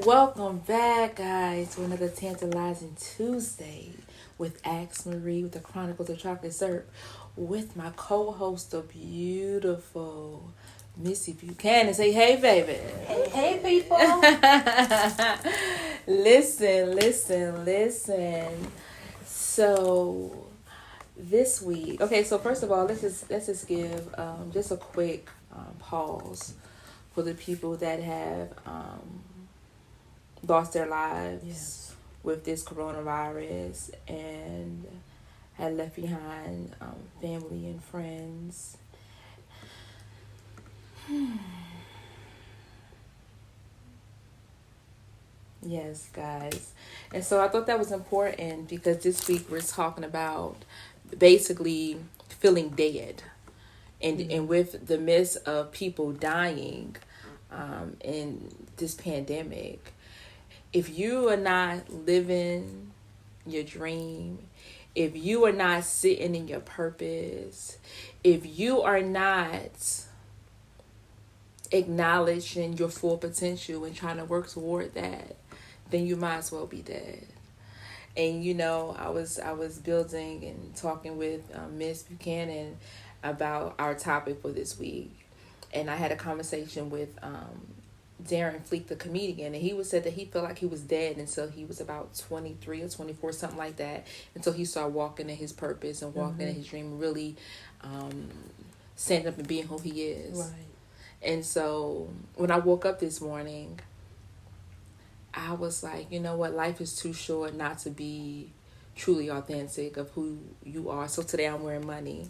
Welcome back, guys, to another tantalizing Tuesday with Axe Marie with the Chronicles of Chocolate Syrup with my co-host, the beautiful Missy Buchanan. Say hey, baby. Hey, people. Listen. So this week, okay. So first of all, let's just give just a quick pause for the people that have lost their lives with this coronavirus and had left behind family and friends. Yes, guys. And so I thought that was important because this week we're talking about basically feeling dead. And with the midst of people dying in this pandemic, if you are not living your dream, if you are not sitting in your purpose, if you are not acknowledging your full potential and trying to work toward that, then you might as well be dead. And I was building and talking with Miss Buchanan about our topic for this week, and I had a conversation with Darren Fleek, the comedian, and he said that he felt like he was dead until he was about 23 or 24, something like that, until he started walking in his purpose and walking in his dream, really standing up and being who he is. Right. And so when I woke up this morning, I was like, you know what, life is too short not to be truly authentic of who you are. So today I'm wearing money.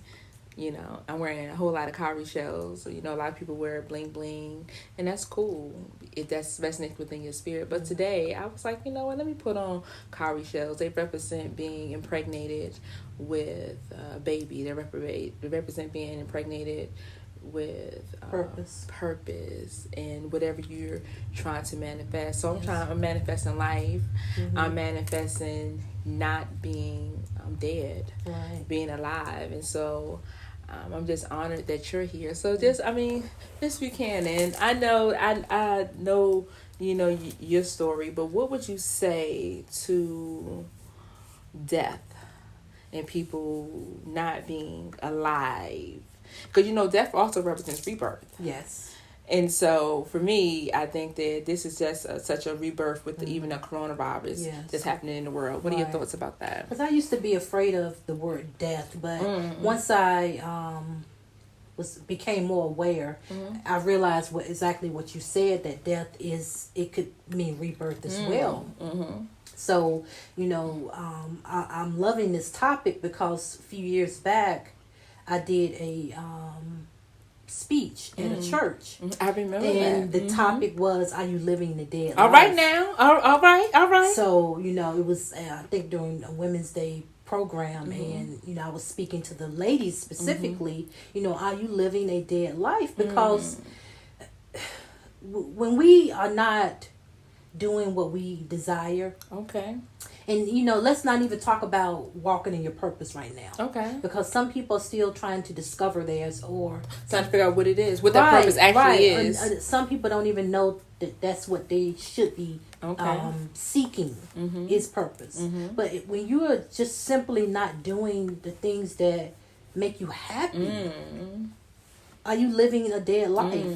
I'm wearing a whole lot of cowrie shells. A lot of people wear bling bling, and that's cool if that's resonates within your spirit. But today, I was like, you know what? Let me put on cowrie shells. They represent being impregnated with a baby. They represent being impregnated with purpose, and whatever you're trying to manifest. So I'm manifesting life. I'm manifesting not being dead, right, being alive, and so. I'm just honored that you're here. So Miss Buchanan, I know, your story, but what would you say to death and people not being alive? Because, death also represents rebirth. Yes. And so, for me, I think that this is just such a rebirth with even a coronavirus that's happening in the world. What are your thoughts about that? Because I used to be afraid of the word death, but once I became more aware, I realized exactly what you said, that death it could mean rebirth as well. So, I'm loving this topic because a few years back, I did a speech at a church. I remember and that. The topic was, are you living the dead all life? Right now. All right. So, it was, I think during a Women's Day program, and, I was speaking to the ladies specifically, are you living a dead life? Because when we are not doing what we desire. Okay. And, let's not even talk about walking in your purpose right now. Okay. Because some people are still trying to discover theirs, or trying to figure out what it is, what that purpose actually is. And some people don't even know that that's what they should be seeking is purpose. But when you are just simply not doing the things that make you happy, are you living a dead life?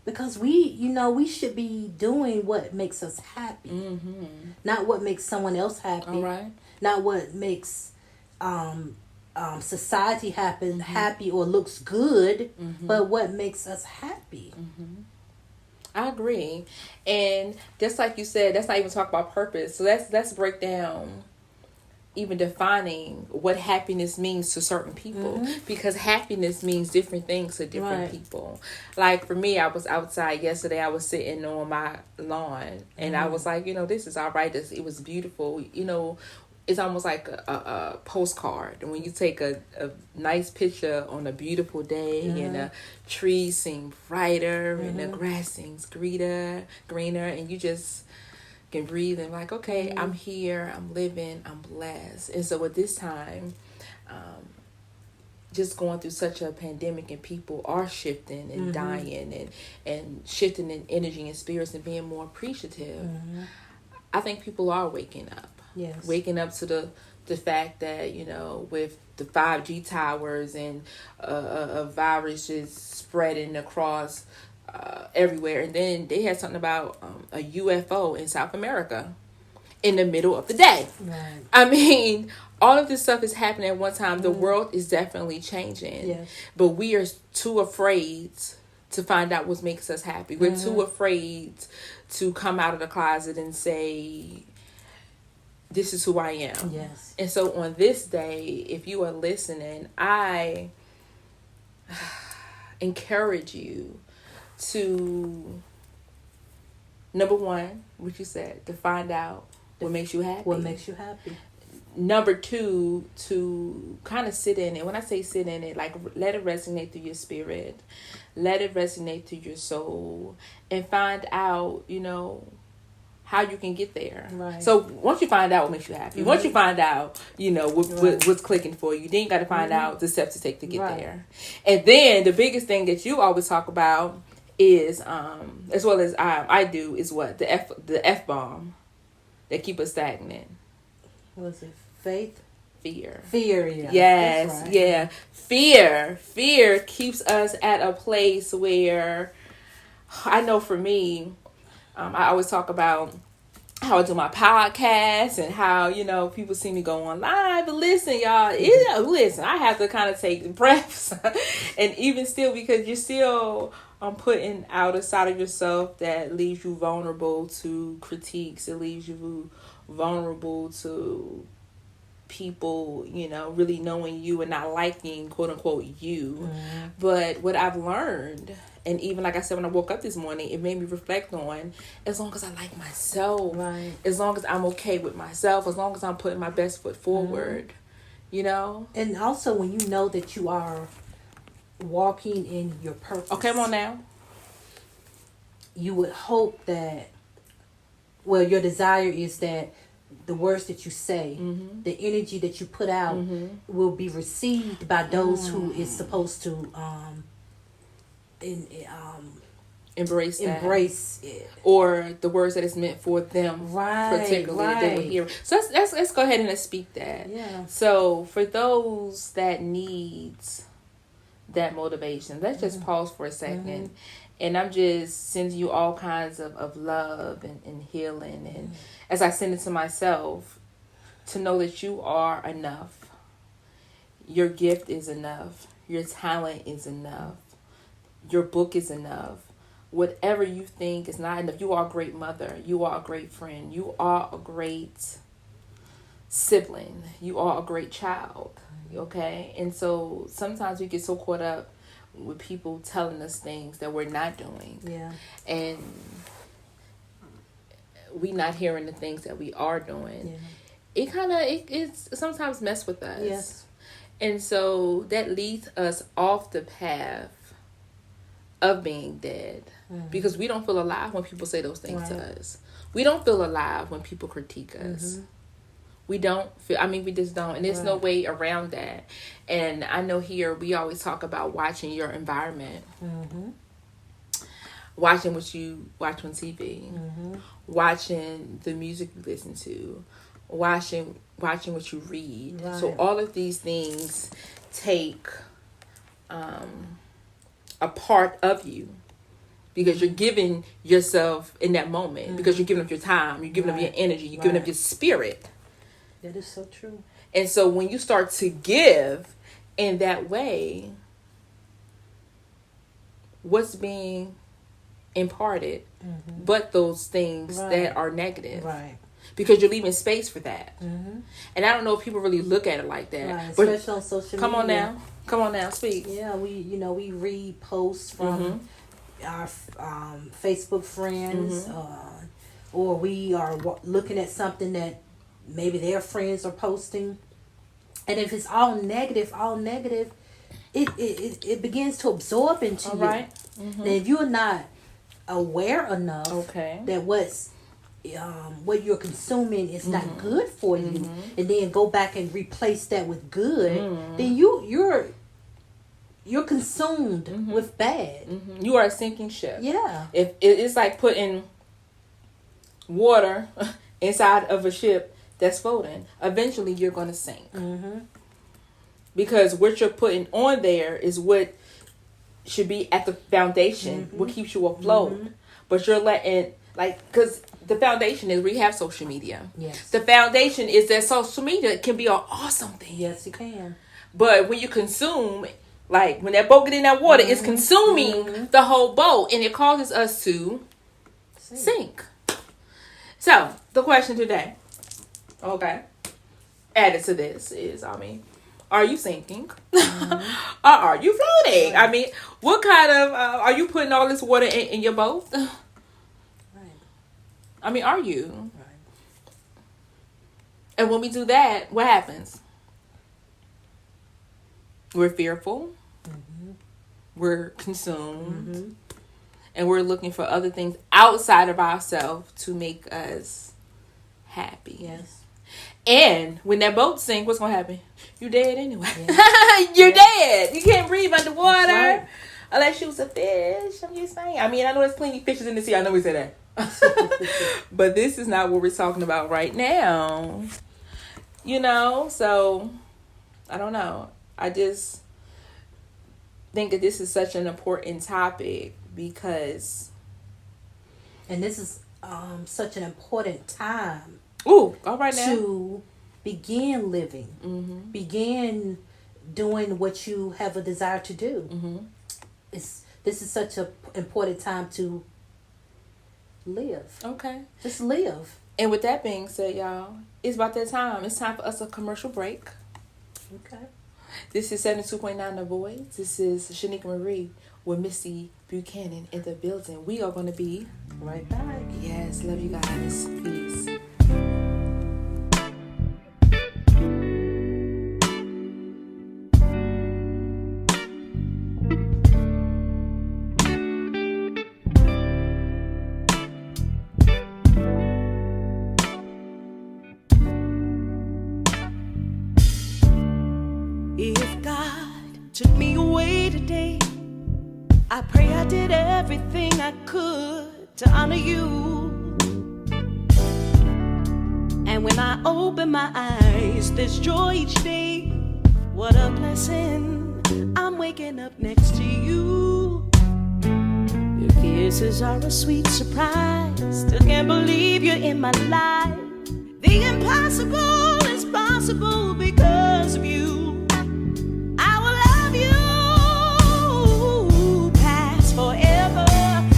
Because we should be doing what makes us happy, not what makes someone else happy. All right. Not what makes society happy or looks good, but what makes us happy. I agree, and just like you said, that's not even talk about purpose. So let's break down even defining what happiness means to certain people, because happiness means different things to different people. Like for me, I was outside yesterday. I was sitting on my lawn, and I was like, this is all right. It was beautiful. It's almost like a postcard. And when you take a nice picture on a beautiful day, and the trees seem brighter, and the grass seems greener, and you just can breathe and like, okay, I'm here, I'm living, I'm blessed. And so at this time, just going through such a pandemic and people are shifting and dying and shifting in energy and spirits and being more appreciative, I think people are waking up. Yes. Waking up to the fact that, with the 5G towers and a virus just spreading across everywhere. And then they had something about a UFO in South America in the middle of the day. Right. I mean, all of this stuff is happening at one time. The world is definitely changing. Yes. But we are too afraid to find out what makes us happy. We're too afraid to come out of the closet and say, this is who I am. Yes. And so on this day, if you are listening, I encourage you to, number one, what you said, to find out what makes you happy. What makes you happy. Number two, to kind of sit in it. When I say sit in it, like let it resonate through your spirit. Let it resonate through your soul. And find out, how you can get there. Right. So once you find out what makes you happy, once you find out, what's clicking for you, then you got to find out the steps to take to get there. And then the biggest thing that you always talk about is, as well as I do, is what? The F-bomb that keep us stagnant. What was it? Faith? Fear. Fear, yeah. Yes, that's right. yeah. Fear keeps us at a place where, I know for me, I always talk about how I do my podcast and how, people see me go on live. But listen, y'all, listen, I have to kind of take breaths. And even still, because you're still putting out a side of yourself that leaves you vulnerable to critiques. It leaves you vulnerable to people, really knowing you and not liking, quote unquote, you. But what I've learned, and even like I said when I woke up this morning, it made me reflect on, as long as I like myself, as long as I'm okay with myself, as long as I'm putting my best foot forward, And also when you know that you are walking in your purpose. Okay, come on now. You would hope that, your desire is that the words that you say, the energy that you put out will be received by those who is supposed to embrace it, or the words that is meant for them, particularly that they will hear. So let's go ahead and let's speak that. Yeah. So for those that needs that motivation, let's just pause for a second. And I'm just sending you all kinds of love and healing. And as I send it to myself, to know that you are enough. Your gift is enough. Your talent is enough. Your book is enough. Whatever you think is not enough. You are a great mother. You are a great friend. You are a great sibling. You are a great child. Okay? And so sometimes we get so caught up with people telling us things that we're not doing. Yeah. And we not hearing the things that we are doing. Yeah. It kind of, it's sometimes mess with us. Yes. And so that leads us off the path of being dead. Because we don't feel alive when people say those things to us. We don't feel alive when people critique us. We don't feel, we just don't. And there's no way around that. And I know here we always talk about watching your environment. Watching what you watch on TV. Watching the music you listen to. Watching what you read. Right. So all of these things take a part of you. Because you're giving yourself in that moment. Because you're giving up your time. You're giving up your energy. You're giving up your spirit. That is so true. And so when you start to give in that way, what's being imparted but those things that are negative? Right. Because you're leaving space for that. And I don't know if people really look at it like that. Right. But especially on social media. Come on now, speak. Yeah, we read posts from our Facebook friends, or we are looking at something that maybe their friends are posting, and if it's all negative, it begins to absorb into you. Right. And if you're not aware enough that what you're consuming is not good for you, and then go back and replace that with good, then you're you're consumed with bad. You are a sinking ship. Yeah. If it's like putting water inside of a ship that's floating, eventually you're going to sink. Because what you're putting on there is what should be at the foundation, what keeps you afloat. But you're letting, because the foundation is we have social media. Yes. The foundation is that social media can be an awesome thing. Yes, you can. But when you consume, like when that boat get in that water, it's consuming the whole boat, and it causes us to sink. So the question today, added to this is, are you sinking? Or are you floating? I mean, what kind of are you putting all this water in your boat? Right. I mean, are you? Right. And when we do that, what happens? We're fearful. We're consumed. And we're looking for other things outside of ourselves to make us happy. Yes. And when that boat sinks, what's going to happen? You're dead anyway. Yeah. You're dead. You can't breathe underwater. Right. Unless you was a fish. I'm just saying. I mean, I know there's plenty of fishes in the sea. I know we said that. But this is not what we're talking about right now. So I don't know. I just think that this is such an important topic because... And this is such an important time. Ooh, all right now. To begin living. Begin doing what you have a desire to do. This is such an important time to live. Okay. Just live. And with that being said, y'all, it's about that time. It's time for us a commercial break. Okay. This is 72.9 The Voice. This is Shanika Marie with Missy Buchanan in the building. We are going to be right back. Yes, love you guys. Peace. If God took me away today, I pray I did everything I could to honor you. And when I open my eyes, there's joy each day. What a blessing, I'm waking up next to you. Your kisses are a sweet surprise. Still can't believe you're in my life. The impossible is possible because of you. Forever,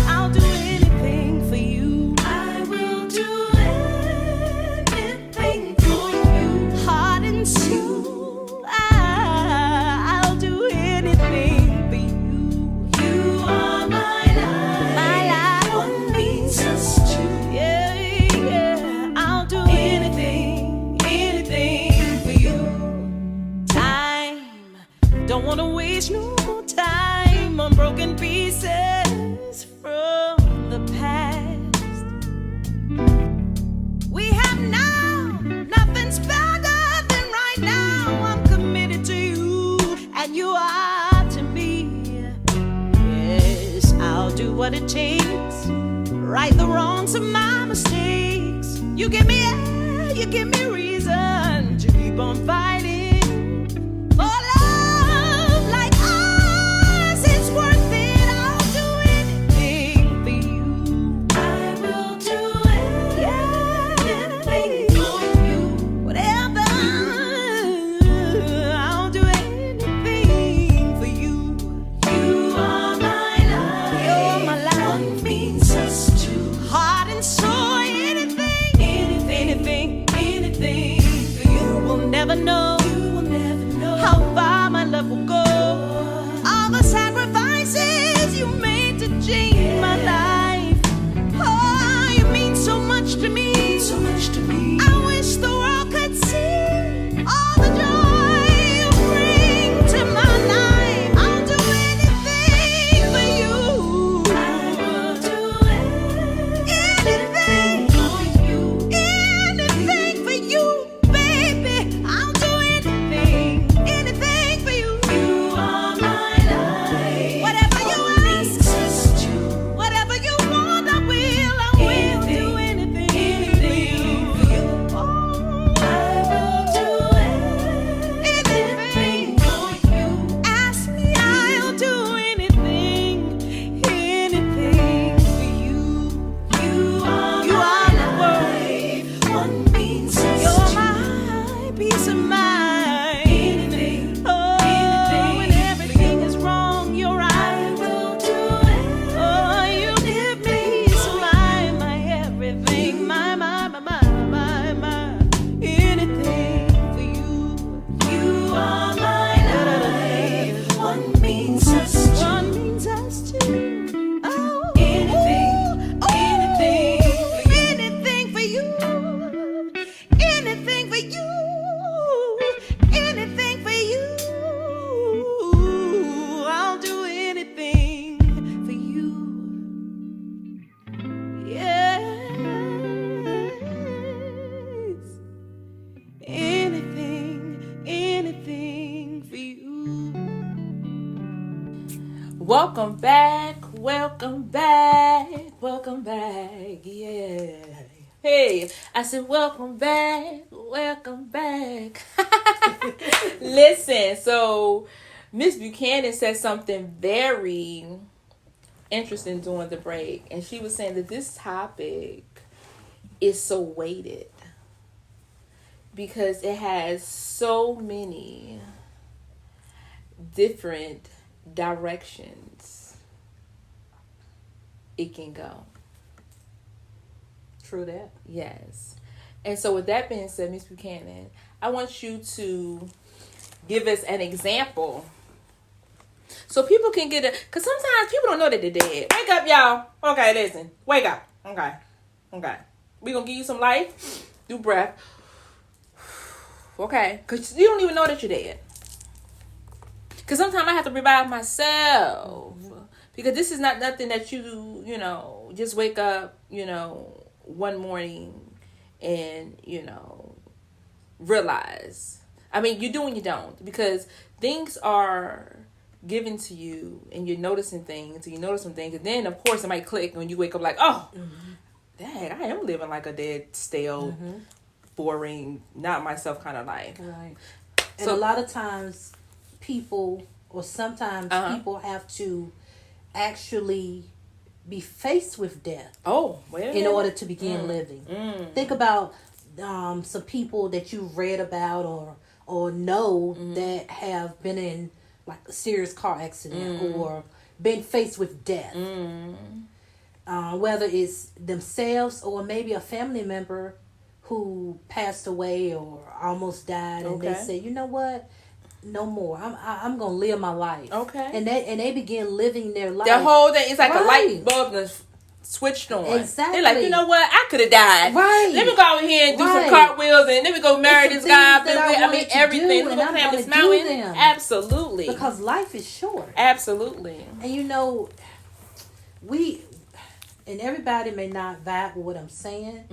I'll do anything for you. I will do anything for you. Heart and soul, I'll do anything for you. You are my life. One means us two. Yeah, I'll do anything for you. Time, don't wanna waste no time on broken pieces from the past. We have now, nothing's better than right now. I'm committed to you, and you are to me. Yes, I'll do what it takes, right the wrongs of my mistakes. You give me air, you give me reason to keep on fighting. Never know Welcome back, welcome back, welcome back, yeah. Hey, I said welcome back, welcome back. Listen, so Miss Buchanan said something very interesting during the break, and she was saying that this topic is so weighted because it has so many different directions it can go. True that. Yes. And so with that being said, Miss Buchanan, I want you to give us an example so people can get it, because sometimes people don't know that they're dead. Wake up, y'all. Okay, listen. Wake up. Okay. We're going to give you some life. Do breath. Okay. Because you don't even know that you're dead. Because sometimes I have to revive myself. Because this is not nothing that you know, just wake up, you know, one morning and, you know, realize. I mean, you do and you don't. Because things are given to you and you're noticing things and you notice some things. And then, of course, it might click when you wake up like, oh, dang, I am living like a dead, stale, boring, not myself kind of life. Right. And So a lot of times people, or sometimes people have to actually be faced with death Oh, wait a minute. in order to begin living. Think about some people that you've read about or know that have been in like a serious car accident or been faced with death. Whether it's themselves or maybe a family member who passed away or almost died, and they Okay. say, you know what, no more. I'm gonna live my life. Okay. And they begin living their life. The whole thing, it's like a light Right. bulb that's switched on. Exactly. They're like, you know what? I could have died. Right. Let me go over here and do some Right. cartwheels and let me go marry It's this some guy. things that I I mean, wanted to everything. do, Let me and go I'm climb this gonna do mountain. them. Absolutely. Because life is short. Absolutely. And you know, and everybody may not vibe with what I'm saying,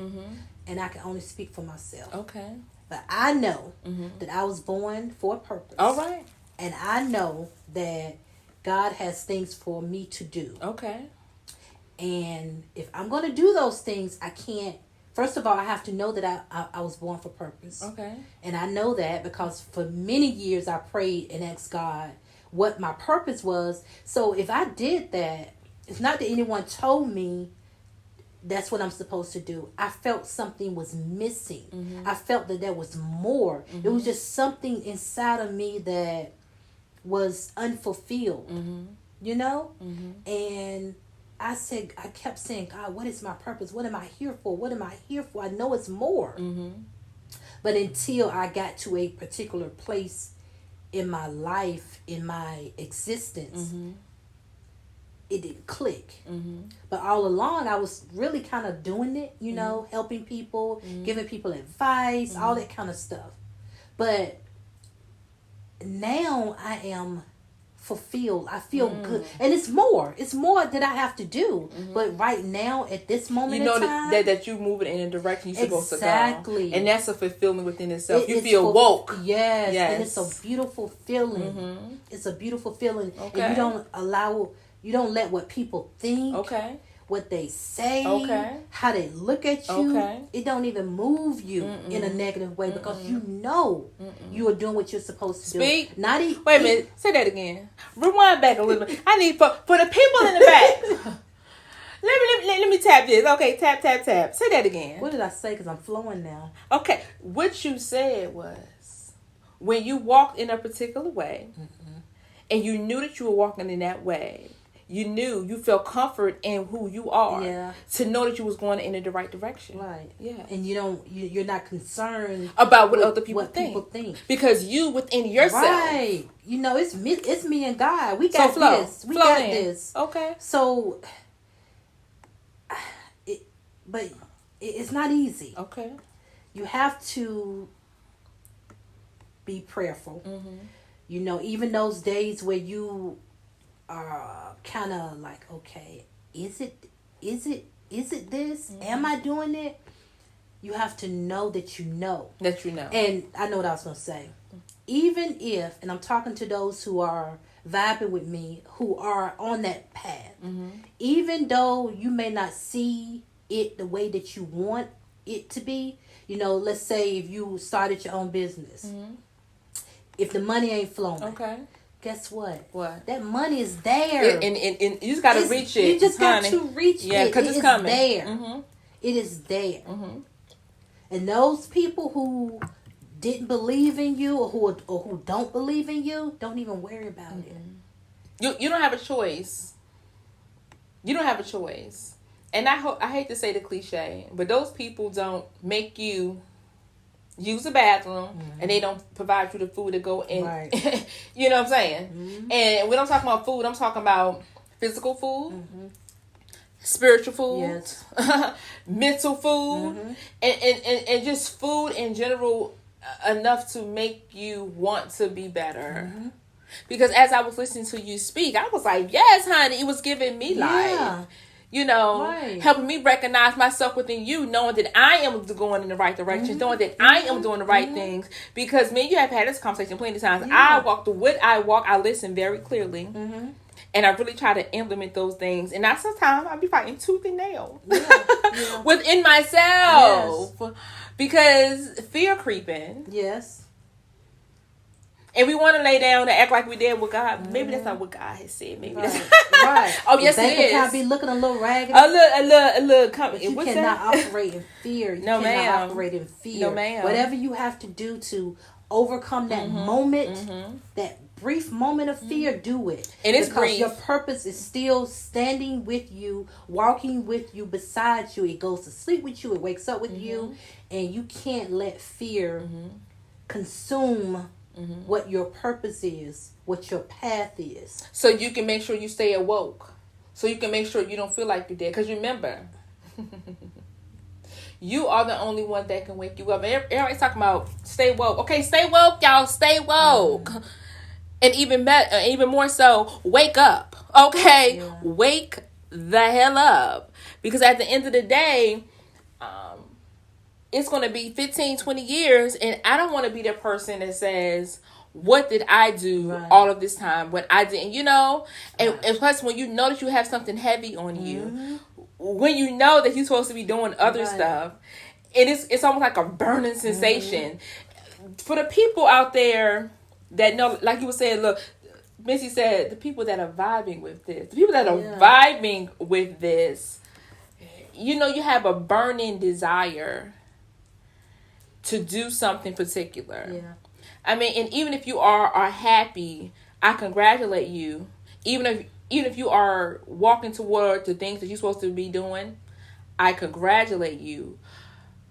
and I can only speak for myself. Okay. But I know that I was born for a purpose. All right. And I know that God has things for me to do. Okay. And if I'm going to do those things, I can't. First of all, I have to know that I was born for purpose. Okay. And I know that because for many years I prayed and asked God what my purpose was. So if I did that, it's not that anyone told me that's what I'm supposed to do. I felt something was missing. I felt that there was more. It was just something inside of me that was unfulfilled. You know? And I kept saying, God, what is my purpose? What am I here for? What am I here for? I know it's more. But until I got to a particular place in my life, in my existence, it didn't click. But all along, I was really kind of doing it, you know, helping people, giving people advice, all that kind of stuff. But now I am fulfilled. I feel good. And it's more that I have to do. But right now, at this moment You know in time, that you're moving in a direction you're supposed to go. Exactly. And that's a fulfillment within itself. You it's feel woke. Yes, Yes. and it's a beautiful feeling. It's a beautiful feeling. Okay. And you don't let what people think, Okay. what they say, Okay. how they look at you. Okay. It don't even move you in a negative way because you know you are doing what you're supposed to Speak. do. Not Wait a minute. Say that again. Rewind back a little bit. I need for the people in the back. Let me tap this. Okay, tap. Say that again. What did I say? Because I'm flowing now. Okay, what you said was when you walked in a particular way, and you knew that you were walking in that way. You felt comfort in who you are. Yeah. To know that you was going in the right direction. Right. Yeah. And you're not concerned About what other people what think. people think. Because you within yourself. Right. You know, it's me and God. We got So flow. this. We Flow got in. this. Okay. So, it's not easy. Okay. You have to be prayerful. You know, even those days where you are kind of like, okay, is it this? Am I doing it? You have to know that you know. That you know. And I know what I was going to say. Even if, and I'm talking to those who are vibing with me who are on that path. Mm-hmm. Even though you may not see it the way that you want it to be, you know, let's say if you started your own business, Mm-hmm. if the money ain't flowing, Okay. guess what? What? That money is there. And you just got to reach it. You just got honey. to reach Yeah, it. because it's coming. There. Mm-hmm. It is there. Mm-hmm. And those people who didn't believe in you or who don't believe in you, don't even worry about it. You don't have a choice. You don't have a choice. And I hate to say the cliche, but those people don't make you use the bathroom and they don't provide you the food to go in. Right. You know what I'm saying? And when I'm talking about food, I'm talking about physical food, spiritual food, Yes. mental food, and just food in general enough to make you want to be better. Because as I was listening to you speak, I was like, yes, honey, it was giving me life. You know, Right. helping me recognize myself within you, knowing that I am going in the right direction, knowing that I am doing the right things. Because me and you have had this conversation plenty of times. I walk the what I walk, I listen very clearly. And I really try to implement those things. And now sometimes I'll be fighting tooth and nail within myself. Yes. Because fear creeping. Yes. And we want to lay down and act like we did with God. Maybe that's not what God has said. Maybe that's right. Oh, yes, the bank it account is. be looking a little raggedy. A little company. You cannot operate in fear. You No, cannot ma'am. operate in fear. No, ma'am. Whatever you have to do to overcome that moment, that brief moment of fear, do it. And it's because brief. your purpose is still standing with you, walking with you, beside you. It goes to sleep with you. It wakes up with you. And you can't let fear consume what your purpose is, what your path is. So you can make sure you stay awoke. So you can make sure you don't feel like you're dead. Because remember, you are the only one that can wake you up. Everybody's talking about stay woke. Okay, stay woke, y'all. Stay woke. And even more so, wake up. Okay? Yeah. Wake the hell up. Because at the end of the day, it's going to be 15, 20 years, and I don't want to be the person that says, what did I do all of this time when I didn't, you know? And plus, when you know that you have something heavy on you, when you know that you're supposed to be doing other stuff, it's almost like a burning sensation. For the people out there that know, like you were saying, look, Missy said, the people that are vibing with this, the people that are vibing with this, you know, you have a burning desire to do something particular. Yeah. I mean, and even if you are happy, I congratulate you. Even if you are walking toward the things that you're supposed to be doing, I congratulate you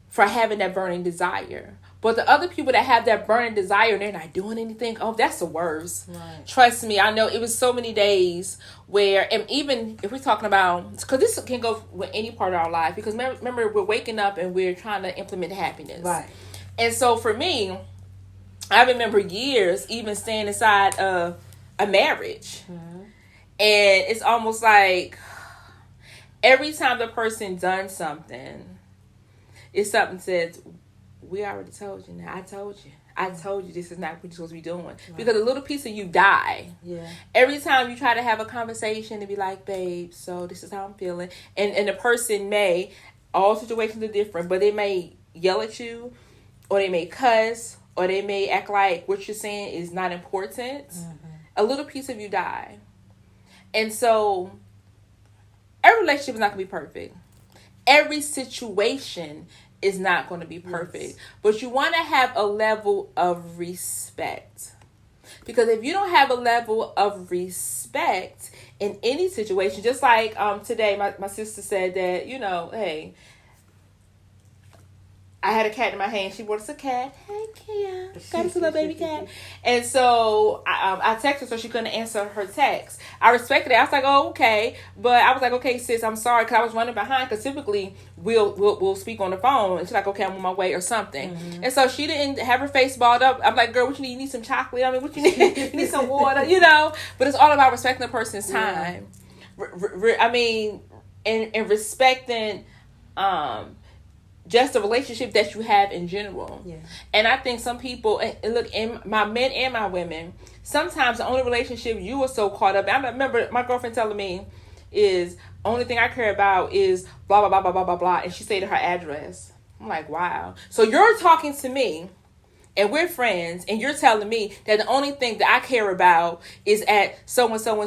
for having that burning desire. But the other people that have that burning desire and they're not doing anything, oh, that's the worst. Right. Trust me, I know it was so many days where, and even if we're talking about, because this can go with any part of our life, because remember, we're waking up and we're trying to implement happiness. Right. And so for me, I remember years even staying inside a marriage. And it's almost like every time the person done something, it's something says, we already told you now. I told you this is not what you're supposed to be doing. Right. Because a little piece of you die. Yeah. Every time you try to have a conversation and be like, babe, so this is how I'm feeling. And the person may, all situations are different, but they may yell at you, or they may cuss, or they may act like what you're saying is not important. A little piece of you die. And so every relationship is not going to be perfect. Every situation is not going to be perfect. Yes. But you want to have a level of respect. Because if you don't have a level of respect in any situation, just like today, my sister said that, you know, hey, I had a cat in my hand. She brought us a cat. Hey, Kia. Got us a little baby cat. And so I texted her so she couldn't answer her text. I respected it. I was like, oh, okay. But I was like, okay, sis, I'm sorry. Because I was running behind. Because typically we'll speak on the phone. And she's like, okay, I'm on my way or something. And so she didn't have her face balled up. I'm like, girl, what you need? You need some chocolate? I mean, what you need? You need some water, you know? But it's all about respecting the person's time. I mean, and respecting... just the relationship that you have in general. Yeah. And I think some people, and look, in my men and my women, sometimes the only relationship you were so caught up in, I remember my girlfriend telling me, is only thing I care about is blah, blah, blah, blah, blah, blah, blah. And she stated her address. I'm like, wow. So you're talking to me and we're friends and you're telling me that the only thing that I care about is at so-and-so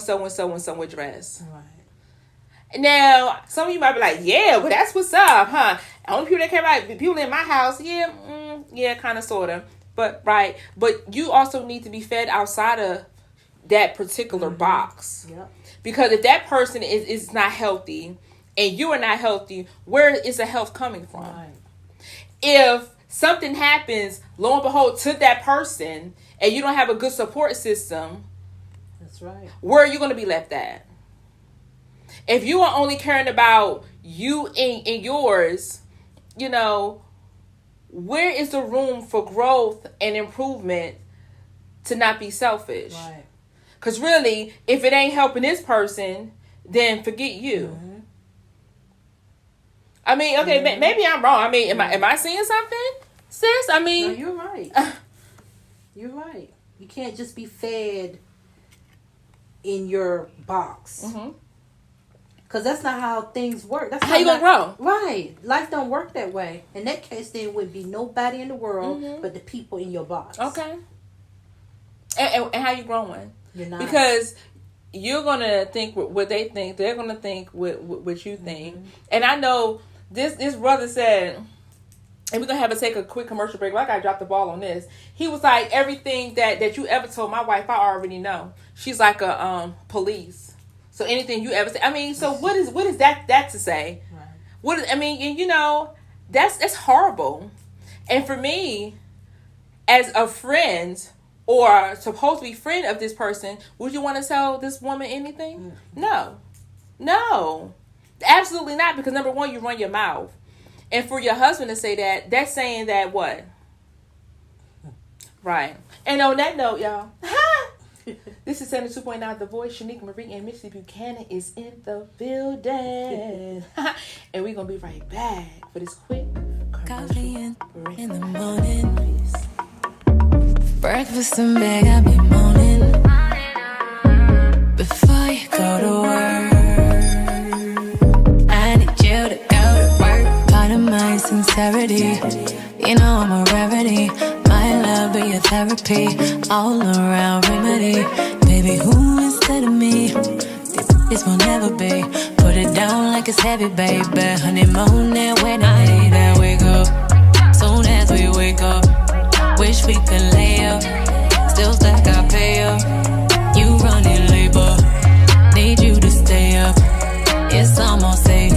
address. Right. Now, some of you might be like, yeah, well, that's what's up, huh? The only people that care about people in my house, yeah, kind of, sort of. But, right. But you also need to be fed outside of that particular box. Yep. Because if that person is not healthy and you are not healthy, where is the health coming from? Right. If something happens, lo and behold, to that person and you don't have a good support system, that's right. Where are you going to be left at? If you are only caring about you and yours, you know, where is the room for growth and improvement to not be selfish? Right. Because really, if it ain't helping this person, then forget you. Mm-hmm. I mean, okay, maybe I'm wrong. I mean, am I seeing something, sis? I mean, no, you're right. You're right. You can't just be fed in your box. Mm-hmm. Because that's not how things work. That's how you gonna grow. Right. Life don't work that way. In that case, there would be nobody in the world but the people in your box. Okay. And how you growing? You're not. Because you're gonna think what they think. They're gonna think what you think. And I know this brother said, and we're gonna have to take a quick commercial break. Like I dropped the ball on this. He was like, everything that you ever told my wife, I already know. She's like a police. So anything you ever say, I mean, so what is that to say? Right. I mean, and you know, that's horrible. And for me, as a friend or supposed to be friend of this person, would you want to tell this woman anything? No, absolutely not. Because number one, you run your mouth, and for your husband to say that, that's saying that what? Right. And on that note, y'all. This is 72.9 The Voice. Shanique Marie and Mitzi Buchanan is in the building. And we're going to be right back for this quick coffee in the morning. Breakfast in bed, I be moaning. Before you go to work, I need you to go to work. Part of my sincerity, you know I'm a rarity. My love be a therapy, all around remedy. Baby, who instead of me? This will never be. Put it down like it's heavy, baby. Honeymoon and wedding day that we go. Soon as we wake up, wish we could lay up. Still stack our pay up. You running labor, need you to stay up. It's almost 8.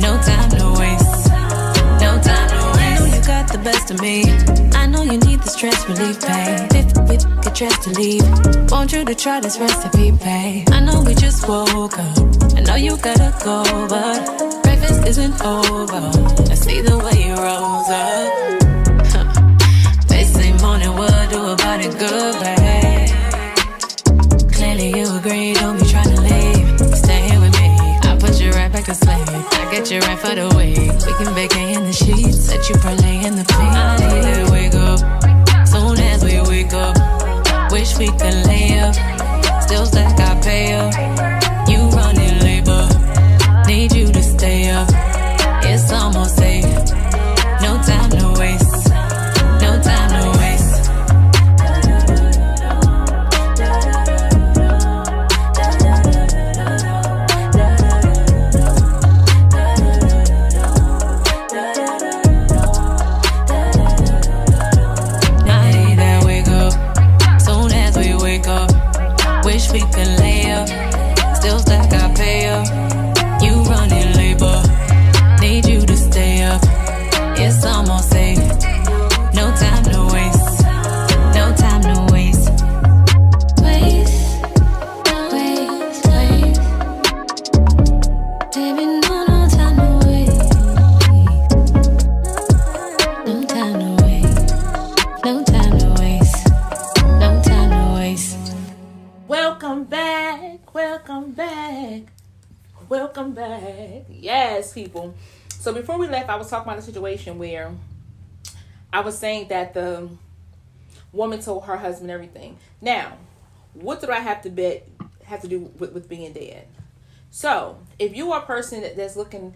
No time to waste. No time to waste. I know you got the best of me. I know you need the stress relief, babe. If get dressed to leave, want you to try this recipe, babe. I know we just woke up. I know you gotta go, but breakfast isn't over. I see the way you rose up. They say morning, what do about it good, babe? Clearly you agree, don't be trying to leave. Stay here with me, I'll put you right back to sleep. I get you right for the week. We can vacay in the sheets, set you parlay in the feet. I need to wake up, soon as we wake up. Wish we could lay up, still stack our pay up. You running labor, need you to stay up. It's almost 8, no time to waste. No time to waste. Wish we could lay up, still stack our pay up. You running labor, need you to stay up. It's almost 8, no time to waste. No time to waste. Waste, waste, waste. Baby, no time to waste. No time to waste. No time to waste. No time to waste. Welcome back. Welcome back. Welcome back. Yes, people. So before we left, I was talking about a situation where I was saying that the woman told her husband everything. Now, what do I have to do with being dead? So, if you are a person that's looking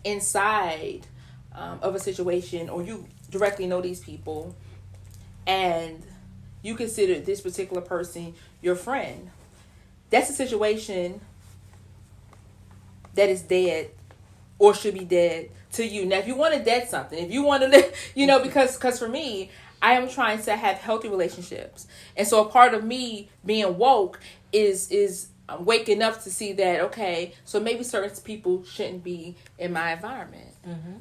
inside of a situation, or you directly know these people, and you consider this particular person your friend, that's a situation that is dead or should be dead to you. Now, if you want to dead something, if you want to, because for me, I am trying to have healthy relationships. And so a part of me being woke is waking up to see that, okay, so maybe certain people shouldn't be in my environment. Mm-hmm.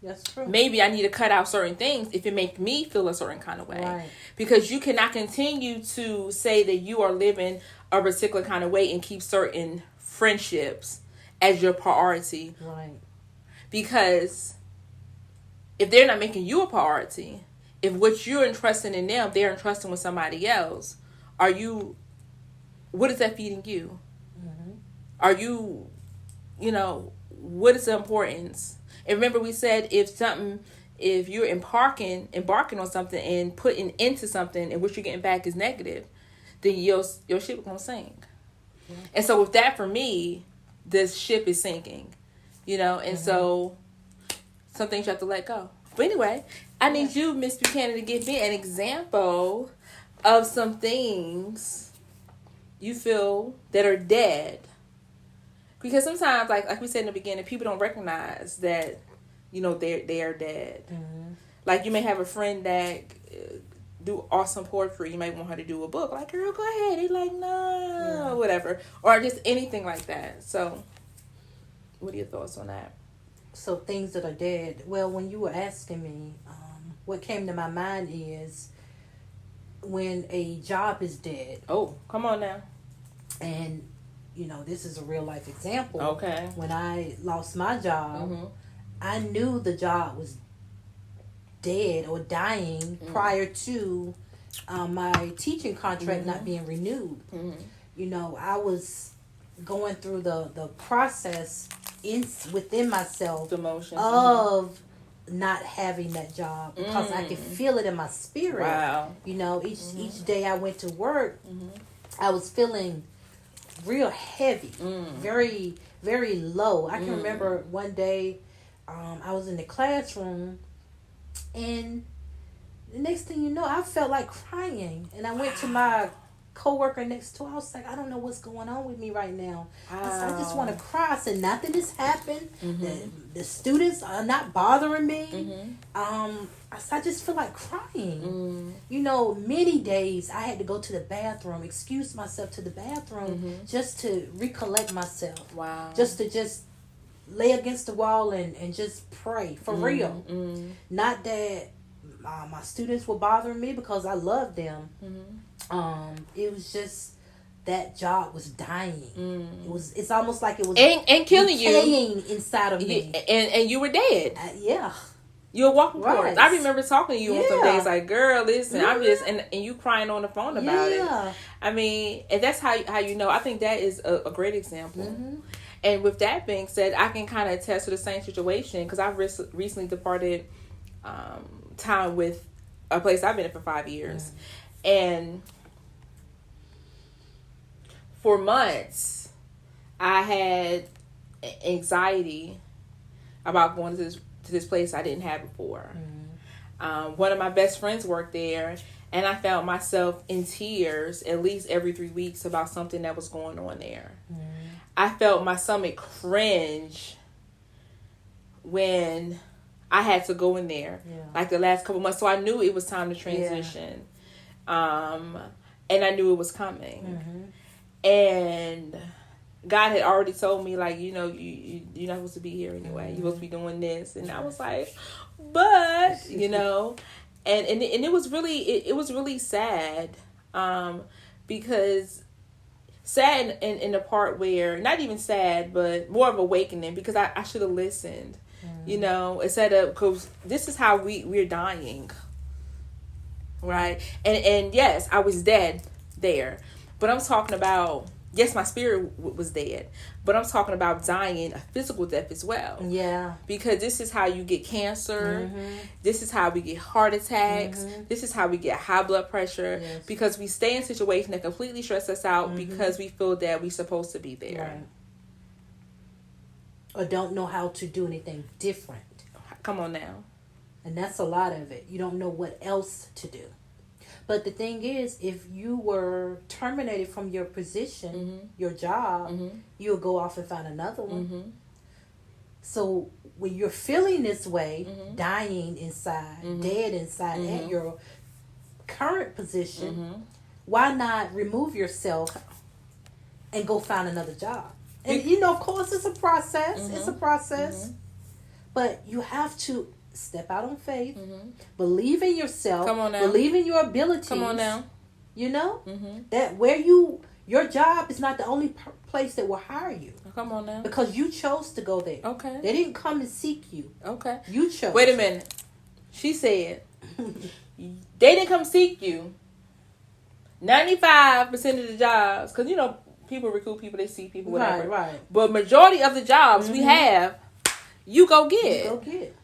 That's true. Maybe I need to cut out certain things if it makes me feel a certain kind of way. Right. Because you cannot continue to say that you are living a particular kind of way and keep certain friendships as your priority. Right. Because if they're not making you a priority, if what you're entrusting in them, they're entrusting with somebody else, what is that feeding you? Mm-hmm. Are you, what is the importance? And remember we said if you're embarking on something and putting into something and what you're getting back is negative, then your ship is going to sink. Yeah. And so with that, for me, this ship is sinking, and so some things you have to let go. But anyway, I need you, Miss Buchanan, to give me an example of some things you feel that are dead. Because sometimes, like we said in the beginning, people don't recognize that, they are dead. Mm-hmm. Like, you may have a friend that do awesome poetry. You might want her to do a book. Like, girl, go ahead. They're like, no, whatever. Or just anything like that. So, what are your thoughts on that? So, things that are dead. Well, when you were asking me, what came to my mind is when a job is dead. Oh, come on now. And, this is a real life example. Okay. When I lost my job, I knew the job was dead or dying prior to my teaching contract not being renewed. I was going through the process within myself of not having that job because I could feel it in my spirit. Wow. Each day I went to work, I was feeling real heavy, very, very low. I can remember one day I was in the classroom, and the next thing you know, I felt like crying, and I went to my coworker next door. I was like, I don't know what's going on with me right now. I said, I just want to cry. I said, nothing has happened. The students are not bothering me. I said, I just feel like crying. Many days I had to go to the bathroom, excuse myself to the bathroom just to recollect myself. Wow. Just to lay against the wall and just pray for real. Not that my students were bothering me because I loved them. It was just that job was dying. It's almost like it was and killing you inside of me. And you were dead. Yeah. You were walking right. towards. I remember talking to you on some days like, girl, listen, I'm just and you crying on the phone about it. I mean, and that's how I think that is a great example. And with that being said, I can kind of attest to the same situation because I've recently departed time with a place I've been in for 5 years. And for months, I had anxiety about going to this place I didn't have before. One of my best friends worked there, and I found myself in tears at least every 3 weeks about something that was going on there. I felt my stomach cringe when I had to go in there, like the last couple months. So I knew it was time to transition. And I knew it was coming. And God had already told me, like, you're not supposed to be here anyway. You're supposed to be doing this. And I was like, but, and it was really sad, because sad in the part where, not even sad, but more of awakening, because I should have listened, instead of, because this is how we're dying, right? And yes, I was dead there, but I'm talking about yes, my spirit was dead, but I'm talking about dying a physical death as well. Yeah. Because this is how you get cancer. This is how we get heart attacks. This is how we get high blood pressure. Yes. Because we stay in situations that completely stress us out because we feel that we're supposed to be there. Right. Or don't know how to do anything different. Come on now. And that's a lot of it. You don't know what else to do. But the thing is, if you were terminated from your position, your job, you'll go off and find another one. So when you're feeling this way, dying inside, dead inside at your current position, why not remove yourself and go find another job? And of course, it's a process. It's a process. But you have to step out on faith, believe in yourself, Come on now. believe in your abilities. Come on now. You know that where your job is not the only place that will hire you, Come on now. because you chose to go there. Okay. They didn't come to seek you. Okay. You chose. Wait a minute. She said they didn't come seek you. 95% of the jobs, because people recruit people, they seek people, whatever. Right. But majority of the jobs we have, you go get. Go get.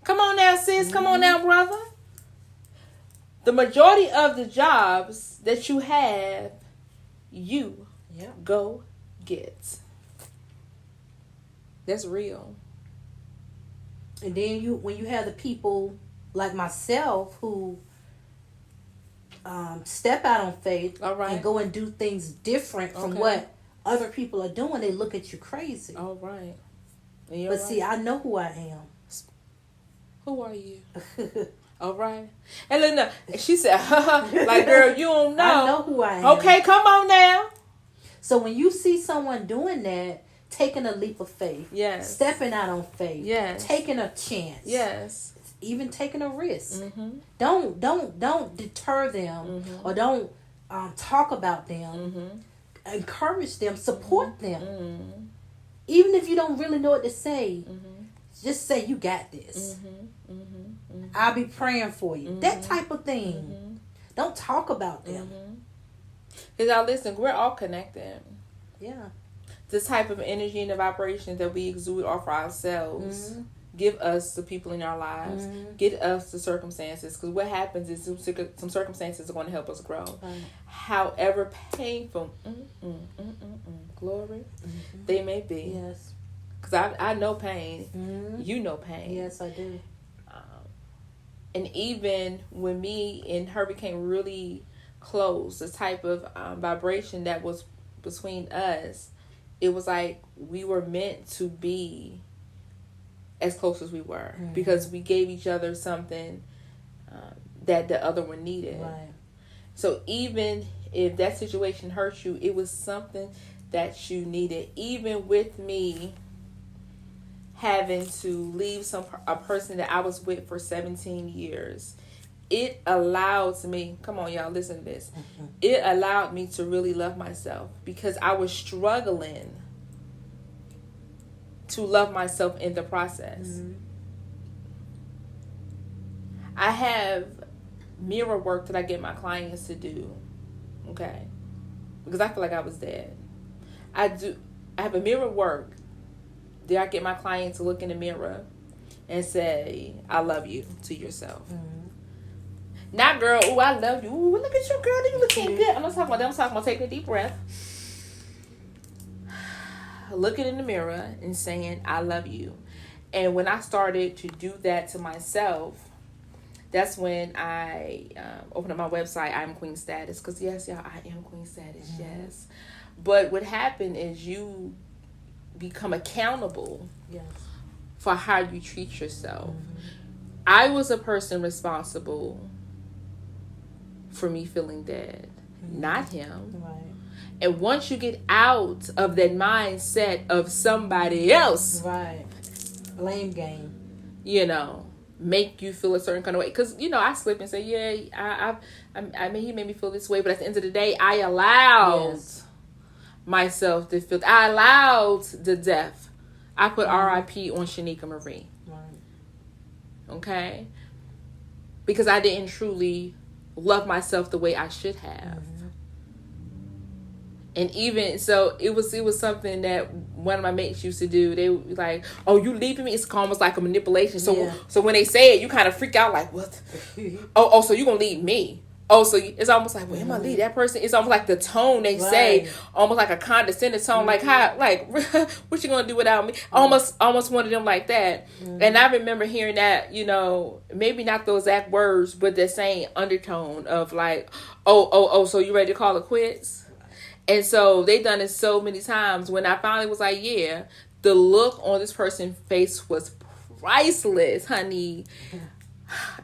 Come on now, sis. Come on now, brother. The majority of the jobs that you have, you go get. That's real. And then when you have the people like myself who step out on faith and go and do things different from what other people are doing, they look at you crazy. All right. But see, I know who I am. Who are you? All right. And look, no, she said, like, girl, you don't know. I know who I am. Okay, come on now. So when you see someone doing that, taking a leap of faith, stepping out on faith, taking a chance, even taking a risk, don't deter them or don't talk about them. Encourage them, support them. Even if you don't really know what to say, just say, you got this. I'll be praying for you. That type of thing. Don't talk about them. Because y'all listen, we're all connected. Yeah. This type of energy and the vibrations that we exude off ourselves give us the people in our lives, get us the circumstances. Because what happens is some circumstances are going to help us grow. However painful, glory, they may be. Yes. Because I know pain. You know pain. Yes, I do. And even when me and her became really close, the type of vibration that was between us, it was like we were meant to be as close as we were, because we gave each other something that the other one needed. Right. So even if that situation hurt you, it was something that you needed. Even with me having to leave a person that I was with for 17 years, it allowed me, come on y'all, listen to this. It allowed me to really love myself, because I was struggling to love myself in the process. I have mirror work that I get my clients to do, okay? Because I feel like I was dead. I have a mirror work that I get my clients to look in the mirror and say, I love you to yourself. Not, girl, oh, I love you. Ooh, look at you, girl. You looking good. I'm not talking about that. I'm talking about taking a deep breath, looking in the mirror and saying, I love you. And when I started to do that to myself, that's when I opened up my website, I'm Queen Status. Because, yes, y'all, I am Queen Status, yes. But what happened is you become accountable for how you treat yourself. I was a person responsible for me feeling dead, not him. Right. And once you get out of that mindset of somebody else, right, blame game, make you feel a certain kind of way. Because I slip and say, yeah, I mean, he made me feel this way, but at the end of the day, I allowed myself to feel. I allowed the death. I put R.I.P. on Shanika Marie. Right. Okay, because I didn't truly love myself the way I should have. And even so, it was something that one of my mates used to do. They were like, "Oh, you leaving me?" It's almost like a manipulation. So when they say it, you kind of freak out like, "What? oh, so you gonna leave me?" Oh, so it's almost like, well, am I leave that person? It's almost like the tone they say, almost like a condescending tone, like, "How, like, what you gonna do without me?" Almost one of them like that. And I remember hearing that, maybe not those exact words, but the same undertone of like, oh, so you ready to call it quits? And so they done it so many times. When I finally was like, yeah, the look on this person's face was priceless, honey.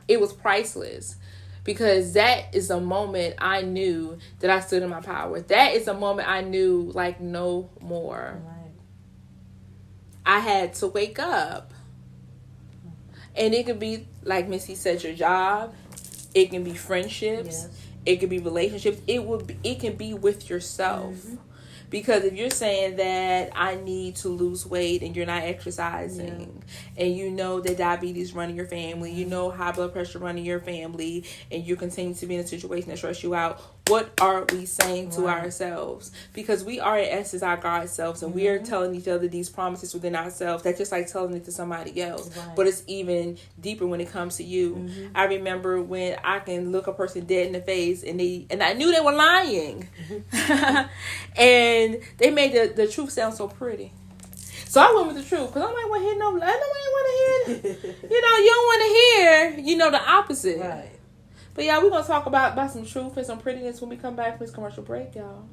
It was priceless. Because that is a moment I knew that I stood in my power. That is a moment I knew, like, no more. Right. I had to wake up. And it could be, like Missy said, your job. It can be friendships. Yes. It could be relationships. It can be with yourself. Mm-hmm. Because if you're saying that I need to lose weight and you're not exercising, and you know that diabetes running your family, you know high blood pressure running your family, and you continue to be in a situation that stress you out, what are we saying to ourselves? Because we are in essence our God selves, and we are telling each other these promises within ourselves. That's just like telling it to somebody else. Right. But it's even deeper when it comes to you. Mm-hmm. I remember when I can look a person dead in the face and I knew they were lying. And they made the truth sound so pretty. So I went with the truth because I'm like, well, hear no, nobody want to hear. You don't want to hear, the opposite. Right. But yeah, we're gonna talk about some truth and some prettiness when we come back from this commercial break, y'all.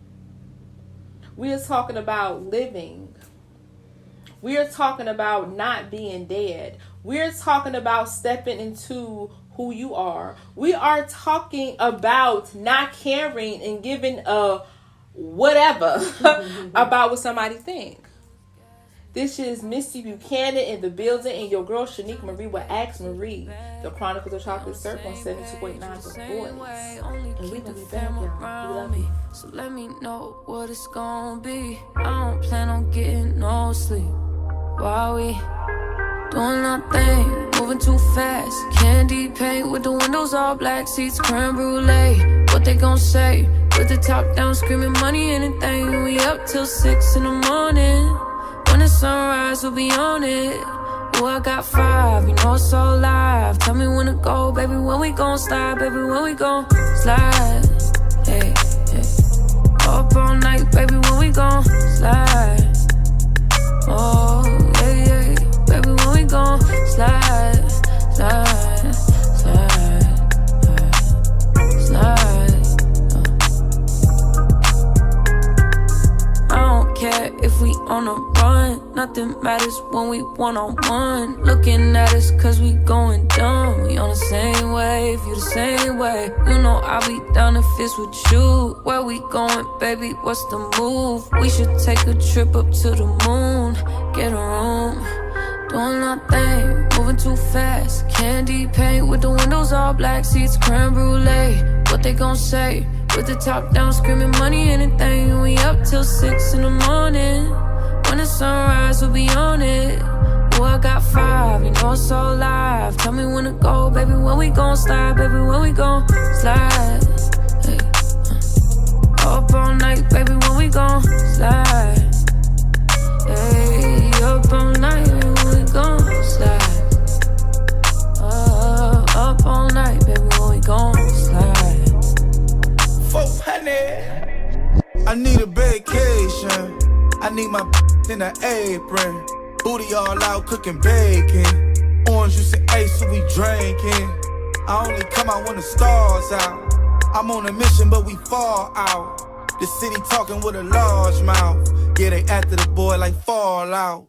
We are talking about living. We are talking about not being dead. We're talking about stepping into who you are. We are talking about not caring and giving a whatever about what somebody think. This is Missy Buchanan in the building, and your girl Shanique Marie will Ask Marie. The Chronicles of Chocolate Syrup on 72.9 The Voice. And we will be back, y'all. We love you. So let me know what it's gonna be. I don't plan on getting no sleep while we doing nothing, moving too fast. Candy paint with the windows all black, seats creme brulee. What they gon' say? With the top down, screaming money, anything. We up till 6 in the morning. When the sunrise, we'll be on it. Oh, I got 5, it's so live. Tell me when to go, baby, when we gon' slide. Baby, when we gon' slide. Hey, hey. Up all night, baby, when we gon' slide. Oh, yeah, yeah. Baby, when we gon' slide, slide, slide, slide. I don't care if we on a run. Nothing matters when we one-on-one. Looking at us cause we going dumb. We on the same wave, you the same way. You know I'll be down if it's with you. Where we going, baby, what's the move? We should take a trip up to the moon. Get a room, doing nothing, moving too fast. Candy paint with the windows all black, seats creme brulee. What they gon' say? With the top down, screaming money, anything. We up till 6 in the morning. When the sunrise, we'll be on it. Oh, I got 5, it's so live. Tell me when to go, baby, when we gon' slide. Baby, when we gon' slide. Hey, up all night, baby, when we gon' slide. Hey, up all night, baby, when we gon' slide. Up all night, baby, when we gon' slide. 400. I need a vacation. I need my in an apron. Booty all out cooking bacon. Orange juice and ace, so we drinking. I only come out when the stars out. I'm on a mission, but we fall out. The city talking with a large mouth. Yeah, they after the boy like Fallout.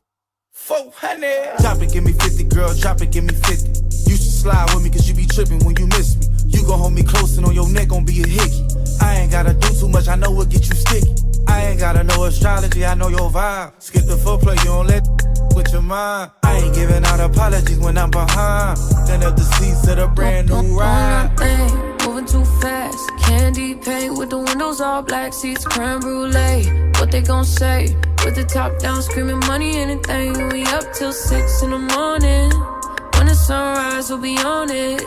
400. Drop it, give me 50, girl. Drop it, give me 50. You should slide with me, cause you be tripping when you miss me. You gon' hold me close and on your neck gon' be a hickey. I ain't gotta do too much, I know what get you sticky. I ain't gotta know astrology, I know your vibe. Skip the foreplay, you don't let with your mind. I ain't giving out apologies when I'm behind. Then up the seats of the brand new ride. Moving too fast, candy paint with the windows all black, seats creme brulee. What they gon' say? With the top down, screaming money, anything. We up till 6 in the morning. When the sunrise, we'll be on it.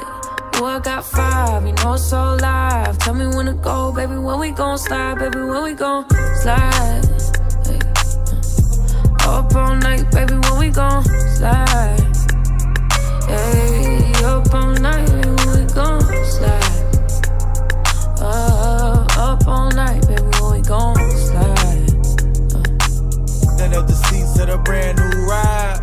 I got 5, you know it's all live. Tell me when to go, baby, when we gon' slide, baby, when we gon' slide. Hey. Up all night, baby, when we gon' slide. Hey, up all night, baby, when we gon' slide. Up all night, baby, when we gon' slide. Then up the seats of the brand new ride.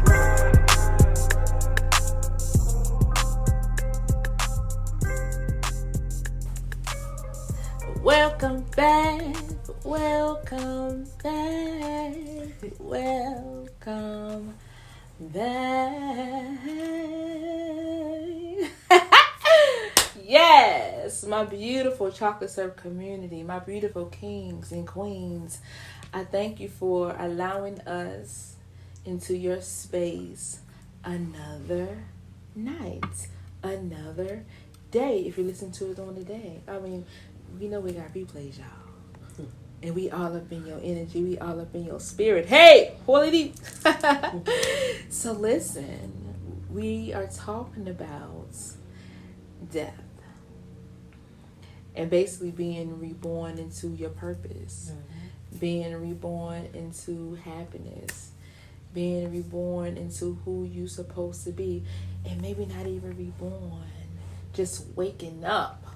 Welcome back, welcome back, welcome back. Yes, my beautiful chocolate syrup community, my beautiful kings and queens. I thank you for allowing us into your space another night, another day. If you listen to it on the day, I mean, we know we got replays, y'all. And we all up in your energy. We all up in your spirit. Hey, quality. So listen, we are talking about death. And basically being reborn into your purpose. Mm-hmm. Being reborn into happiness. Being reborn into who you're supposed to be. And maybe not even reborn. Just waking up.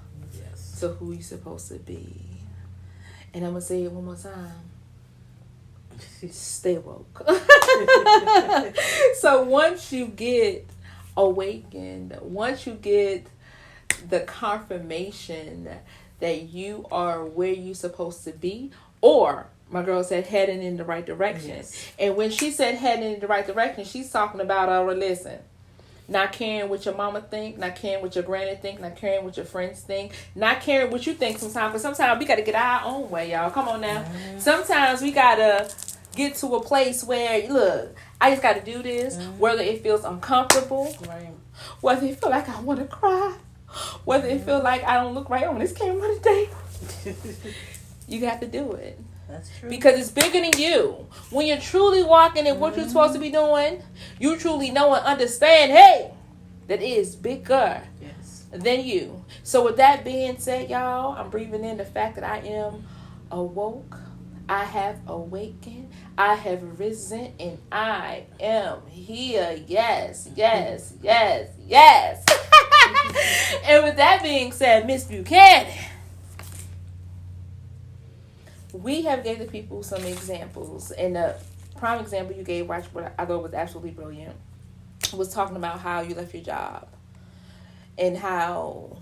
To who you're supposed to be. And I'm going to say it one more time. Stay woke. So once you get awakened, once you get the confirmation that you are where you're supposed to be, or my girl said heading in the right direction. Yes. And when she said heading in the right direction, she's talking about, listen, not caring what your mama think, not caring what your granny think, not caring what your friends think, not caring what you think sometimes. Because sometimes we got to get our own way, y'all. Come on now. Mm-hmm. Sometimes we got to get to a place where, look, I just got to do this, whether it feels uncomfortable, whether it feel like I want to cry, whether it feel like I don't look right on this camera today. You have to do it. That's true. Because it's bigger than you. When you're truly walking in what you're supposed to be doing, you truly know and understand, hey, that is bigger than you. So with that being said, y'all, I'm breathing in the fact that I am awoke. I have awakened. I have risen and I am here. Yes, yes, yes, yes. And with that being said, Miss Buchanan, we have gave the people some examples, and the prime example you gave, what I thought was absolutely brilliant, was talking about how you left your job and how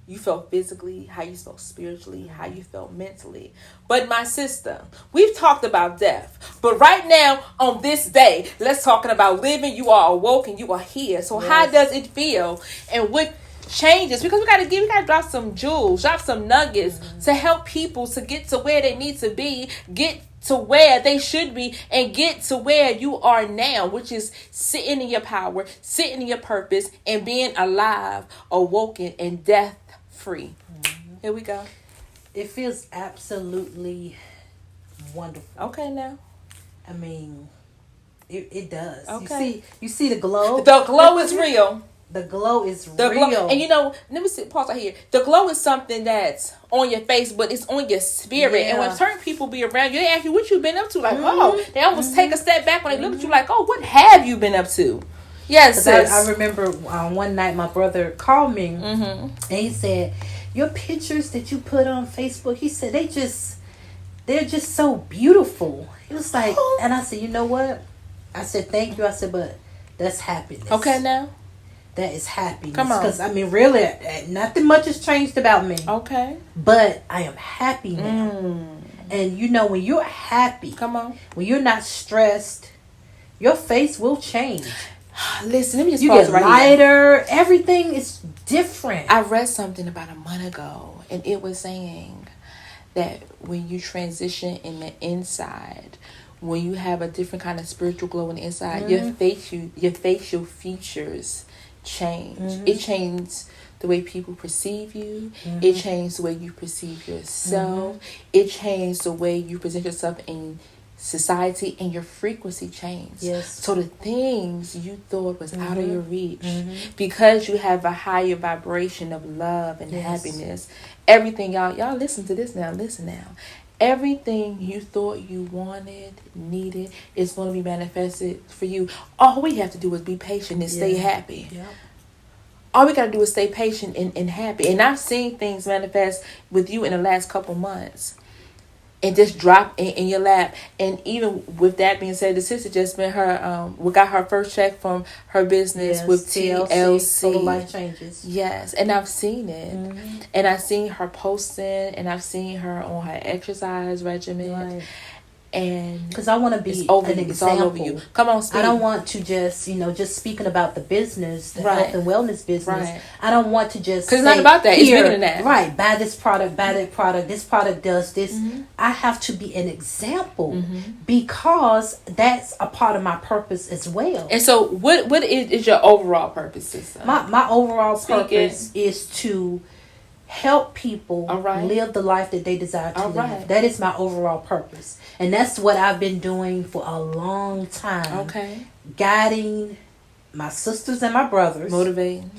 you felt physically, how you felt spiritually, how you felt mentally. But my sister, we've talked about death, but right now on this day, let's talking about living. You are awoke and you are here. So how does it feel, and what changes? Because we gotta drop some jewels, drop some nuggets to help people to get to where they need to be, get to where they should be, and get to where you are now, which is sitting in your power, sitting in your purpose, and being alive, awoken, and death free. Here we go. It feels absolutely wonderful. Okay, now. I mean, it does. Okay. You see the glow. The glow is real. The glow is real. Glow, and you know, let me pause right here. The glow is something that's on your face, but it's on your spirit. Yeah. And when certain people be around you, they ask you what you've been up to. Like, they almost take a step back when they look at you like, oh, what have you been up to? Yes, sis. I remember one night my brother called me and he said, your pictures that you put on Facebook, he said, they're just so beautiful. He was like, and I said, you know what? I said, thank you. I said, but that's happiness. Okay, now. That is happiness. Come on. Because, I mean, really, nothing much has changed about me. Okay. But I am happy now. And, you know, when you're happy. Come on. When you're not stressed, your face will change. Listen, let me just you pause get right lighter. Here. Everything is different. I read something about a month ago, and it was saying that when you transition in the inside, when you have a different kind of spiritual glow on the inside, your facial features change. It changes the way people perceive you. It changes the way you perceive yourself. It changes the way you present yourself in society, and your frequency changed. Yes. So the things you thought was out of your reach, because you have a higher vibration of love and happiness, everything, y'all listen to this now. Listen now. Everything you thought you wanted, needed, is going to be manifested for you. All we have to do is be patient and stay happy. Yeah. All we got to do is stay patient and happy. And I've seen things manifest with you in the last couple months. And just drop in your lap. And even with that being said, the sister just been we got her first check from her business with TLC. Total Life Changes. Yes, and I've seen it. And I've seen her posting, and I've seen her on her exercise regimen. Right. And because I want to be it's over an you. example. It's all over you. Come on, speak. I don't want to just, just speaking about the business, the health and wellness business. Right. I don't want to just because it's not about that. It's bigger than that. Right. Buy this product. Buy that product. This product does this. I have to be an example because that's a part of my purpose as well. And so, what is your overall purpose, sister? My overall purpose is to help people live the life that they desire to live. That is my overall purpose. And that's what I've been doing for a long time. Okay. Guiding my sisters and my brothers. Motivating,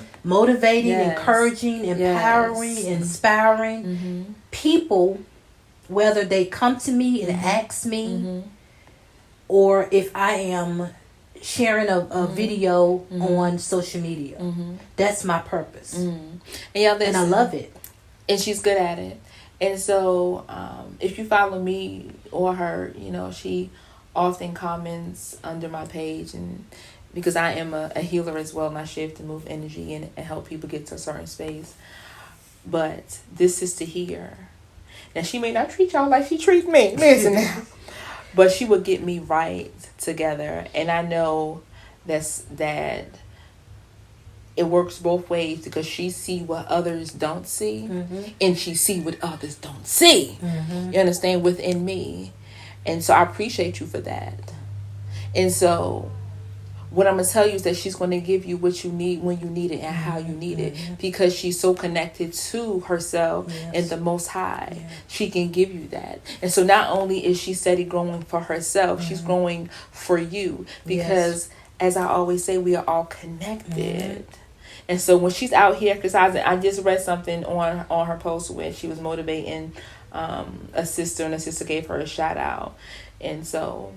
encouraging, empowering, inspiring people, whether they come to me and ask me, or if I am sharing a video on social media. That's my purpose. And I love it. And she's good at it. And so if you follow me or her, she often comments under my page, and because I am a healer as well, and I shift and move energy and help people get to a certain space. But this sister here, now she may not treat y'all like she treats me, listen now, but she would get me right together. And I know that it works both ways, because she see what others don't see, and she see what others don't see. You understand, within me. And so I appreciate you for that. And so what I'm going to tell you is that she's going to give you what you need when you need it and how you need it, because she's so connected to herself and the Most High. She can give you that. And so not only is she steady growing for herself, she's growing for you, because as I always say, we are all connected. And so when she's out here exercising, I just read something on her post where she was motivating a sister, and a sister gave her a shout out. And so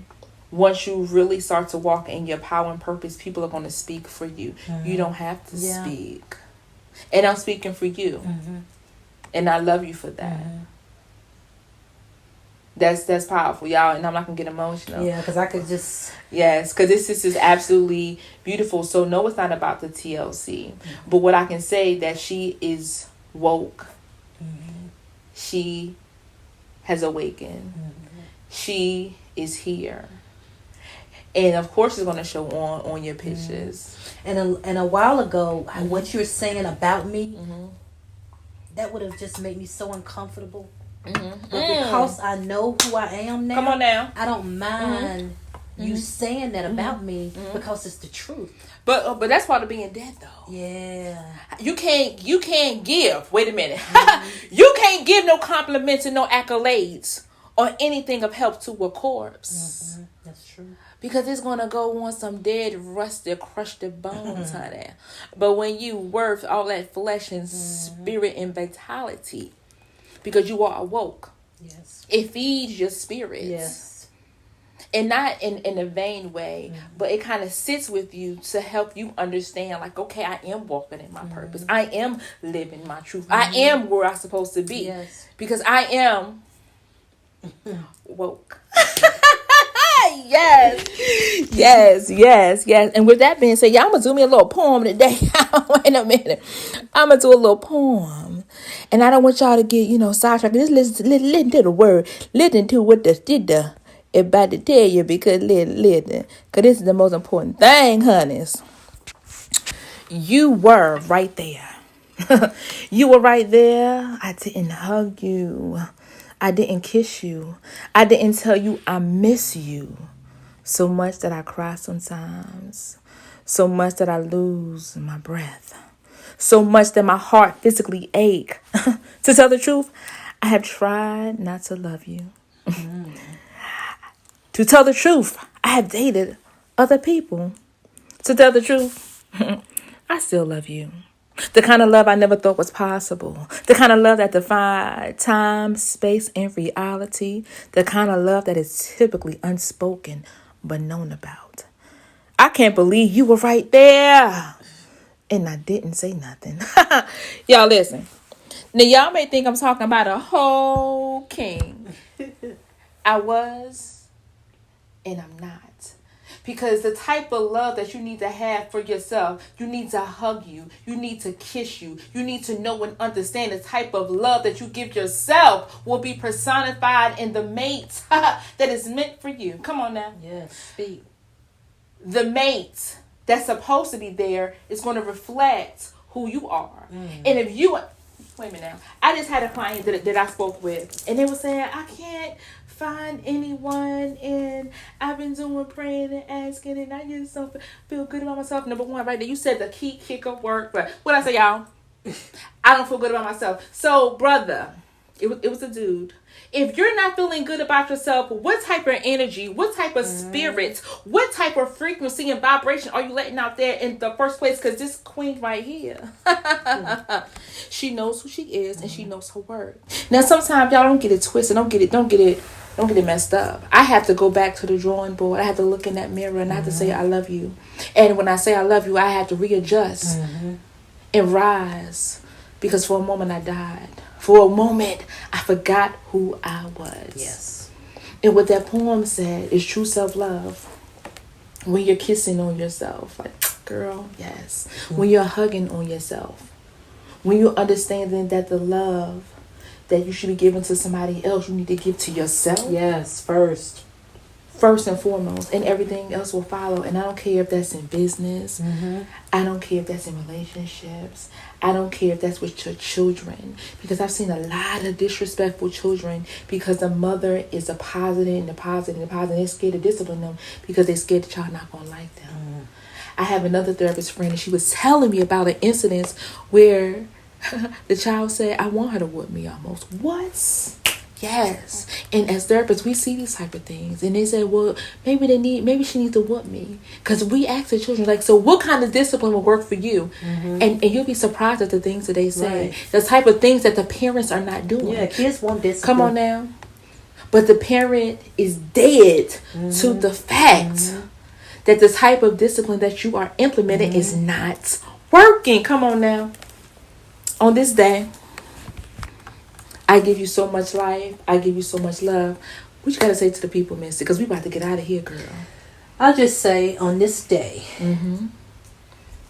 once you really start to walk in your power and purpose, people are going to speak for you. You don't have to speak. And I'm speaking for you. And I love you for that. That's powerful, y'all. And I'm not going to get emotional. Yeah, because I could just... Yes, because this is absolutely beautiful. So no, it's not about the TLC. But what I can say, that she is woke. She has awakened. She is here. And of course it's going to show on your pictures. And a while ago, what you're saying about me, that would have just made me so uncomfortable. But because I know who I am now, come on now, I don't mind you saying that about me, because it's the truth. But that's part of being dead, though. Yeah. You can't give. Wait a minute. You can't give no compliments and no accolades or anything of help to a corpse. That's true. Because it's going to go on some dead, rusted, crushed bones, honey. But when you worth all that flesh and spirit and vitality, because you are awoke. Yes. It feeds your spirit. Yes. And not in a vain way, but it kind of sits with you to help you understand, like, okay, I am walking in my purpose. I am living my truth. I am where I'm supposed to be. Yes. Because I am woke. Yes. And with that being said, y'all, I'm going to do me a little poem today. Wait a minute. I'm going to do a little poem. And I don't want y'all to get, sidetracked. Just listen to the word. Listen to what the sister about to tell you, because listen. Because this is the most important thing, honeys. You were right there. You were right there. I didn't hug you. I didn't kiss you. I didn't tell you I miss you. So much that I cry sometimes. So much that I lose my breath. So much that my heart physically ache. To tell the truth, I have tried not to love you. To tell the truth, I have dated other people. To tell the truth, I still love you. The kind of love I never thought was possible. The kind of love that defied time, space, and reality. The kind of love that is typically unspoken but known about. I can't believe you were right there. And I didn't say nothing. Y'all listen. Now y'all may think I'm talking about a whole king. I was, and I'm not. Because the type of love that you need to have for yourself, you need to hug you, you need to kiss you, you need to know and understand the type of love that you give yourself will be personified in the mate that is meant for you. Come on now. Yes, speak. The mate that's supposed to be there is going to reflect who you are. And if you, wait a minute now, I just had a client that I spoke with, and they were saying, I can't find anyone, and I've been doing praying and asking, and I just don't feel good about myself. Number one, right there, you said the key kicker word, but what I say, y'all? I don't feel good about myself. So, brother, it was a dude. If you're not feeling good about yourself, what type of energy, what type of spirit, what type of frequency and vibration are you letting out there in the first place? Because this queen right here, she knows who she is and she knows her word. Now, sometimes y'all don't get it twisted. Don't get it messed up. I have to go back to the drawing board. I have to look in that mirror and I have to say, I love you. And when I say I love you, I have to readjust and rise. Because for a moment I died. For a moment, I forgot who I was. Yes. And what that poem said is true self-love. When you're kissing on yourself, like, girl, yes. When you're hugging on yourself. When you're understanding that the love that you should be giving to somebody else, you need to give to yourself. Yes, first and foremost, and everything else will follow. And I don't care if that's in business. I don't care if that's in relationships. I don't care if that's with your children, because I've seen a lot of disrespectful children because the mother is a positive and the positive and the positive. They're scared to discipline them because they're scared the child not gonna like them. I have another therapist friend, and she was telling me about an incident where the child said, I want her to whoop me almost. What? Yes. And as therapists, we see these type of things. And they say, well, maybe she needs to whoop me. Because we ask the children, like, so what kind of discipline will work for you? And you'll be surprised at the things that they say. Right. The type of things that the parents are not doing. Yeah, kids want discipline. Come on now. But the parent is dead to the fact that the type of discipline that you are implementing is not working. Come on now. On this day, I give you so much life. I give you so much love. What you got to say to the people, Missy? Because we about to get out of here, girl. I'll just say, on this day,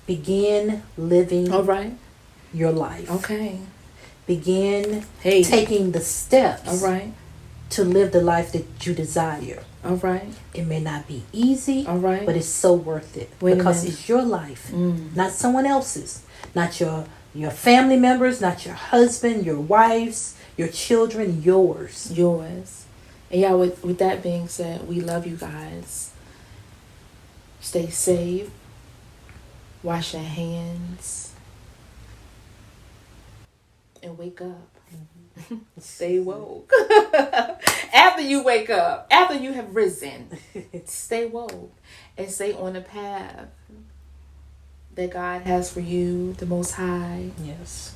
begin living your life. Okay. Begin taking the steps to live the life that you desire. All right. It may not be easy, but it's so worth it. Because it's your life, not someone else's. Not your family members, not your husband, your wives, your children, yours. And yeah, with that being said, we love you guys. Stay safe. Wash your hands. And wake up. Stay woke. After you wake up, after you have risen, stay woke and stay on the path that God has for you, the Most High. Yes.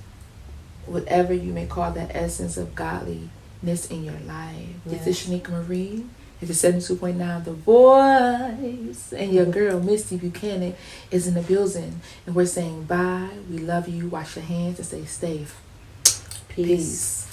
Whatever you may call that essence of godliness in your life. Yes. This is Shanika Marie. It's 72.9 The Voice. And your girl, Misty Buchanan, is in the building. And we're saying bye. We love you. Wash your hands and stay safe. Peace.